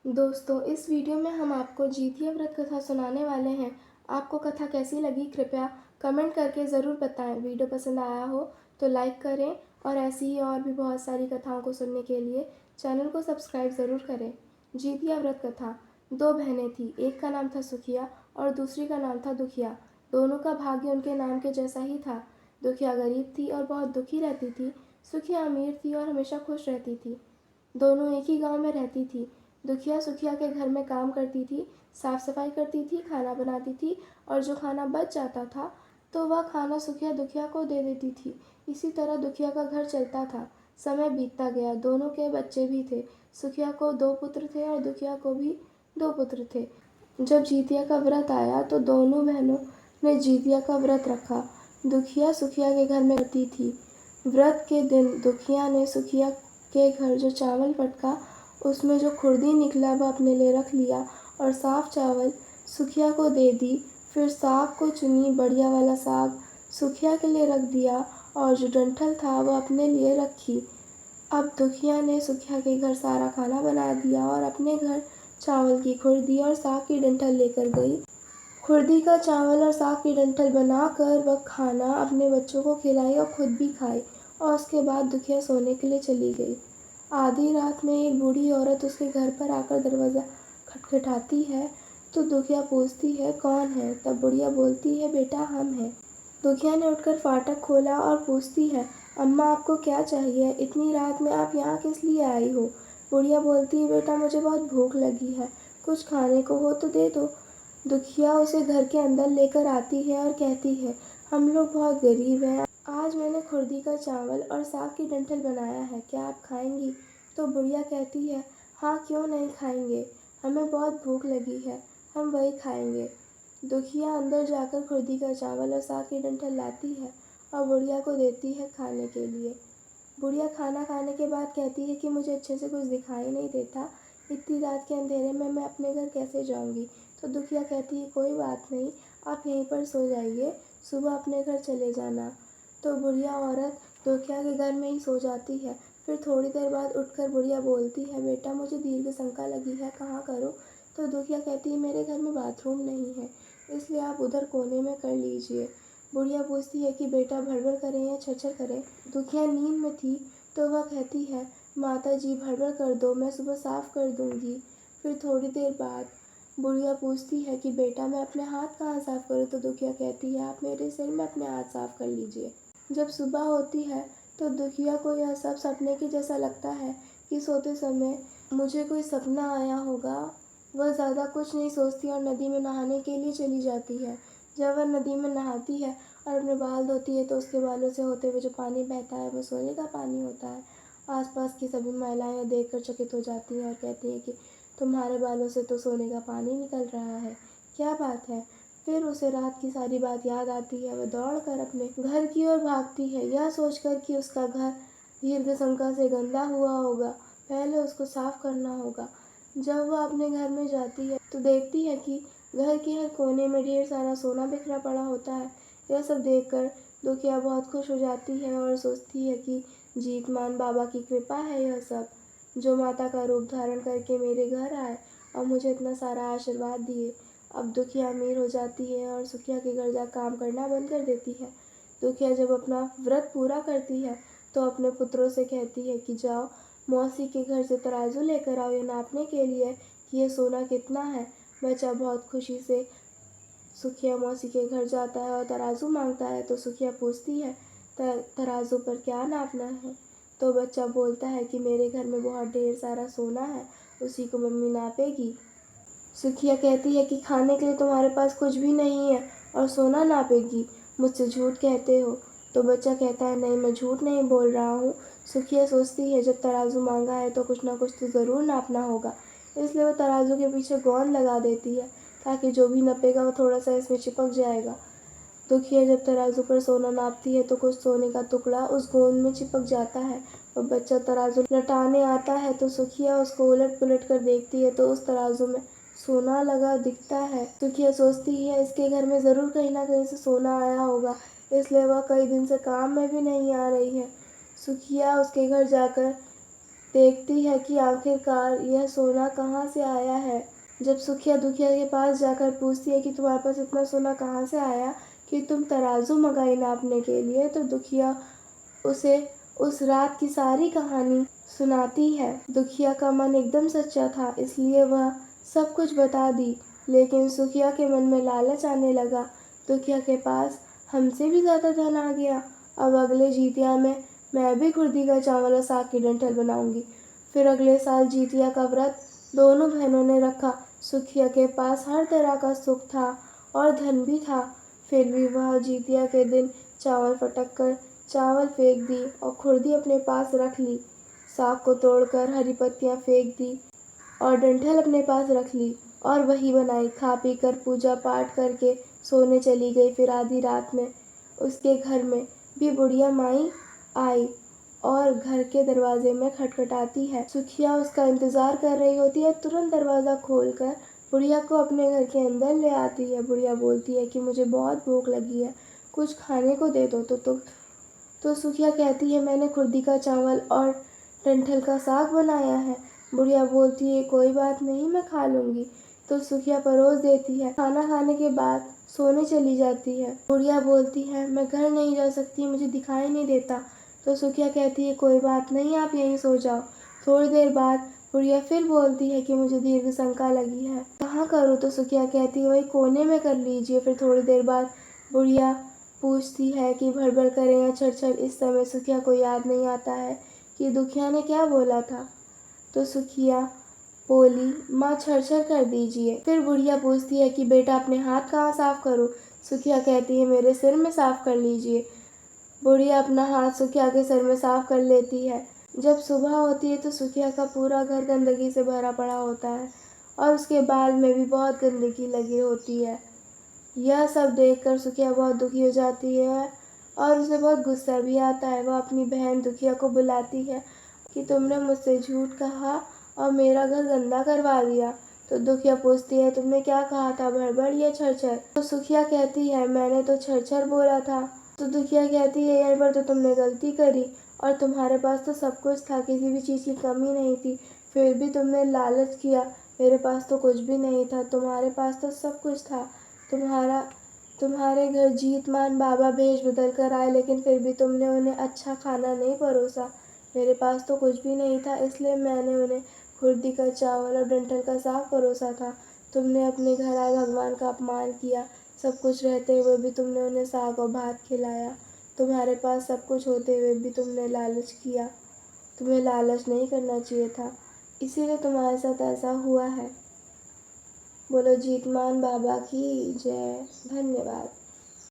दोस्तों, इस वीडियो में हम आपको जीतिया व्रत कथा सुनाने वाले हैं। आपको कथा कैसी लगी कृपया कमेंट करके ज़रूर बताएं। वीडियो पसंद आया हो तो लाइक करें और ऐसी ही और भी बहुत सारी कथाओं को सुनने के लिए चैनल को सब्सक्राइब ज़रूर करें। जीतिया व्रत कथा। दो बहनें थीं, एक का नाम था सुखिया और दूसरी का नाम था दुखिया। दोनों का भाग्य उनके नाम के जैसा ही था। दुखिया गरीब थी और बहुत दुखी रहती थी। सुखिया अमीर थी और हमेशा खुश रहती थी। दोनों एक ही गांव में रहती थी। दुखिया सुखिया के घर में काम करती थी, साफ सफाई करती थी, खाना बनाती थी और जो खाना बच जाता था तो वह खाना सुखिया दुखिया को दे देती थी। इसी तरह दुखिया का घर चलता था। समय बीतता गया, दोनों के बच्चे भी थे। सुखिया को 2 पुत्र थे और दुखिया को भी 2 पुत्र थे। जब जीतिया का व्रत आया तो दोनों बहनों ने जीतिया का व्रत रखा। दुखिया सुखिया के घर में रहती थी। व्रत के दिन दुखिया ने सुखिया के घर जो चावल पटका उसमें जो खुर्दी निकला वह अपने लिए रख लिया और साफ चावल सुखिया को दे दी। फिर साग को चुनी, बढ़िया वाला साग सुखिया के लिए रख दिया और जो डंठल था वह अपने लिए रखी। अब दुखिया ने सुखिया के घर सारा खाना बना दिया और अपने घर चावल की खुर्दी और साग की डंठल लेकर गई। खुर्दी का चावल और साग की डंठल बनाकर वह खाना अपने बच्चों को खिलाई और खुद भी खाई और उसके बाद दुखिया सोने के लिए चली गई। आधी रात में एक बूढ़ी औरत उसके घर पर आकर दरवाज़ा खटखटाती है तो दुखिया पूछती है, कौन है? तब बुढ़िया बोलती है, बेटा हम हैं। दुखिया ने उठकर फाटक खोला और पूछती है, अम्मा आपको क्या चाहिए? इतनी रात में आप यहाँ किस लिए आई हो? बुढ़िया बोलती है, बेटा मुझे बहुत भूख लगी है, कुछ खाने को हो तो दे दो। दुखिया उसे घर के अंदर लेकर आती है और कहती है, हम लोग बहुत गरीब हैं, आज मैंने खुर्दी का चावल और साग की डंठल बनाया है, क्या आप खाएंगी? तो बुढ़िया कहती है, हाँ क्यों नहीं खाएंगे, हमें बहुत भूख लगी है, हम वही खाएंगे। दुखिया अंदर जाकर खुर्दी का चावल और साग की डंठल लाती है और बुढ़िया को देती है खाने के लिए। बुढ़िया खाना खाने के बाद कहती है कि मुझे अच्छे से कुछ दिखाई नहीं देता, इतनी रात के अंधेरे में मैं अपने घर कैसे जाऊंगी? तो दुखिया कहती है, कोई बात नहीं, आप यहीं पर सो जाइए, सुबह अपने घर चले जाना। तो बुढ़िया औरत दुखिया के घर में ही सो जाती है। फिर थोड़ी देर बाद उठकर बुढ़िया बोलती है, बेटा मुझे दीर्घ शंका लगी है, कहाँ करूँ? तो दुखिया कहती है, मेरे घर में बाथरूम नहीं है, इसलिए आप उधर कोने में कर लीजिए। बुढ़िया पूछती है कि बेटा भड़बड़ करें या छरछर करें? दुखिया नींद में थी तो वह कहती है, माता जी भड़बड़ कर दो, मैं सुबह साफ कर दूंगी। फिर थोड़ी देर बाद बुढ़िया पूछती है कि बेटा मैं अपने हाथ कहाँ साफ करूँ? तो दुखिया कहती है, आप मेरे सिर में अपने हाथ साफ कर लीजिए। जब सुबह होती है तो दुखिया को यह सब सपने के जैसा लगता है कि सोते समय मुझे कोई सपना आया होगा। वह ज़्यादा कुछ नहीं सोचती और नदी में नहाने के लिए चली जाती है। जब वह नदी में नहाती है और अपने बाल धोती है तो उसके बालों से होते हुए जो पानी बहता है वो सोने का पानी होता है। आसपास की सभी महिलाएं यह देखकर चकित हो जाती हैं और कहती हैं कि तुम्हारे बालों से तो सोने का पानी निकल रहा है, क्या बात है? फिर उसे रात की सारी बात याद आती है। वह दौड़कर अपने घर की ओर भागती है, यह सोचकर कि उसका घर दीर्घ शंका से गंदा हुआ होगा, पहले उसको साफ करना होगा। जब वह अपने घर में जाती है तो देखती है कि घर के हर कोने में ढेर सारा सोना बिखरा पड़ा होता है। यह सब देखकर दुखिया बहुत खुश हो जाती है और सोचती है कि जीतमान बाबा की कृपा है यह सब, जो माता का रूप धारण करके मेरे घर आए और मुझे इतना सारा आशीर्वाद दिए। अब दुखिया अमीर हो जाती है और सुखिया के घर जा काम करना बंद कर देती है। दुखिया जब अपना व्रत पूरा करती है तो अपने पुत्रों से कहती है कि जाओ मौसी के घर से तराजू लेकर आओ, ये नापने के लिए कि ये सोना कितना है। बच्चा बहुत खुशी से सुखिया मौसी के घर जाता है और तराजू मांगता है तो सुखिया पूछती है, तराजू पर क्या नापना है? तो बच्चा बोलता है कि मेरे घर में बहुत ढेर सारा सोना है, उसी को मम्मी नापेगी। सुखिया कहती है कि खाने के लिए तुम्हारे पास कुछ भी नहीं है और सोना नापेगी, मुझसे झूठ कहते हो। तो बच्चा कहता है, नहीं मैं झूठ नहीं बोल रहा हूँ। सुखिया सोचती है जब तराजू मांगा है तो कुछ ना कुछ तो ज़रूर नापना होगा, इसलिए वो तराजू के पीछे गोंद लगा देती है ताकि जो भी नपेगा वो थोड़ा सा इसमें चिपक जाएगा। दुखिया जब तराजू पर सोना नापती है तो कुछ सोने का टुकड़ा उस गोंद में चिपक जाता है और बच्चा तराजू लटाने आता है तो सुखिया उसको उलट पुलट कर देखती है तो उस तराजू में सोना लगा दिखता है। सुखिया सोचती है इसके घर में ज़रूर कहीं ना कहीं से सोना आया होगा, इसलिए वह कई दिन से काम में भी नहीं आ रही है। सुखिया उसके घर जाकर देखती है कि आखिरकार यह सोना कहाँ से आया है। जब सुखिया दुखिया के पास जाकर पूछती है कि तुम्हारे पास इतना सोना कहाँ से आया कि तुम तराजू मंगाई नापने के लिए, तो दुखिया उसे उस रात की सारी कहानी सुनाती है। दुखिया का मन एकदम सच्चा था, इसलिए वह सब कुछ बता दी। लेकिन सुखिया के मन में लालच आने लगा। दुखिया के पास हमसे भी ज़्यादा धन आ गया। अब अगले जितिया में मैं भी कुर्दी का चावल और साग की डंठल बनाऊंगी। फिर अगले साल जितिया का व्रत दोनों बहनों ने रखा। सुखिया के पास हर तरह का सुख था और धन भी था। फिर भी वह जितिया के दिन चावल फटक कर चावल फेंक दी और खुर्दी अपने पास रख ली। साग को तोड़कर हरी पत्तियां फेंक दी और डंठल अपने पास रख ली और वही बनाई। खा पी कर पूजा पाठ करके सोने चली गई। फिर आधी रात में उसके घर में भी बुढ़िया माई आई और घर के दरवाजे में खटखटाती है। सुखिया उसका इंतजार कर रही होती है। तुरंत दरवाज़ा खोलकर बुढ़िया को अपने घर के अंदर ले आती है। बुढ़िया बोलती है कि मुझे बहुत भूख लगी है, कुछ खाने को दे दो। तो सुखिया कहती है मैंने खुर्दी का चावल और डंठल का साग बनाया है। बुढ़िया बोलती है कोई बात नहीं, मैं खा लूँगी। तो सुखिया परोस देती है। खाना खाने के बाद सोने चली जाती है। बुढ़िया बोलती है मैं घर नहीं जा सकती, मुझे दिखाई नहीं देता। तो सुखिया कहती है कोई बात नहीं, आप यहीं सो जाओ। थोड़ी देर बाद बुढ़िया फिर बोलती है कि मुझे दीर्घ शंका लगी है, कहाँ करूँ। तो सुखिया कहती है वही कोने में कर लीजिए। फिर थोड़ी देर बाद बुढ़िया पूछती है कि भड़बड़ करें या छरछर। इस समय सुखिया को याद नहीं आता है कि दुखिया ने क्या बोला था। तो सुखिया बोली माँ छरछर कर दीजिए। फिर बुढ़िया पूछती है कि बेटा अपने हाथ कहाँ साफ करूँ। सुखिया कहती है मेरे सिर में साफ कर लीजिए। बुढ़िया अपना हाथ सुखिया के सिर में साफ कर लेती है। जब सुबह होती है तो सुखिया का पूरा घर गंदगी से भरा पड़ा होता है और उसके बाल में भी बहुत गंदगी लगी होती है। यह सब देखकर सुखिया बहुत दुखी हो जाती है और उसे बहुत गुस्सा भी आता है। वह अपनी बहन दुखिया को बुलाती है कि तुमने मुझसे झूठ कहा और मेरा घर गंदा करवा दिया। तो दुखिया पूछती है तुमने क्या कहा था, भड़बड़ या छरछर। तो सुखिया कहती है मैंने तो छरछर बोला था। तो दुखिया कहती है यहाँ पर तो तुमने गलती करी और तुम्हारे पास तो सब कुछ था, किसी भी चीज़ की कमी नहीं थी, फिर भी तुमने लालच किया। मेरे पास तो कुछ भी नहीं था, तुम्हारे पास तो सब कुछ था। तुम्हारे घर जीतमान बाबा भेष बदल कर आए, लेकिन फिर भी तुमने उन्हें अच्छा खाना नहीं परोसा। मेरे पास तो कुछ भी नहीं था, इसलिए मैंने उन्हें खुर्दी का चावल और डंठल का साग परोसा था। तुमने अपने घर आए भगवान का अपमान किया। सब कुछ रहते हुए भी तुमने उन्हें साग और भात खिलाया। तुम्हारे पास सब कुछ होते हुए भी तुमने लालच किया। तुम्हें लालच नहीं करना चाहिए था, इसीलिए तुम्हारे साथ ऐसा हुआ है। बोलो जीतमान बाबा की जय। धन्यवाद।